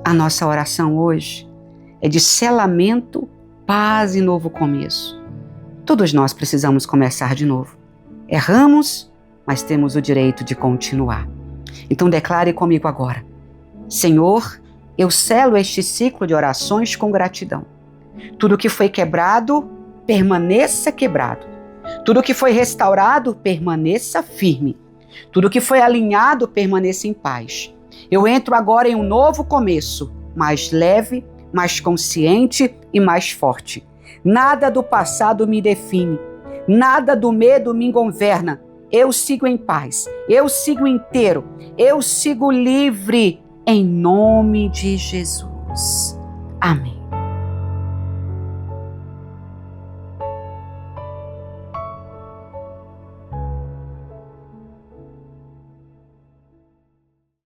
A nossa oração hoje é de selamento, paz e novo começo. Todos nós precisamos começar de novo. Erramos, mas temos o direito de continuar. Então declare comigo agora: Senhor, eu selo este ciclo de orações com gratidão. Tudo que foi quebrado, permaneça quebrado. Tudo que foi restaurado, permaneça firme. Tudo que foi alinhado, permaneça em paz. Eu entro agora em um novo começo, mais leve, mais consciente e mais forte. Nada do passado me define. Nada do medo me governa. Eu sigo em paz. Eu sigo inteiro. Eu sigo livre. Em nome de Jesus. Amém.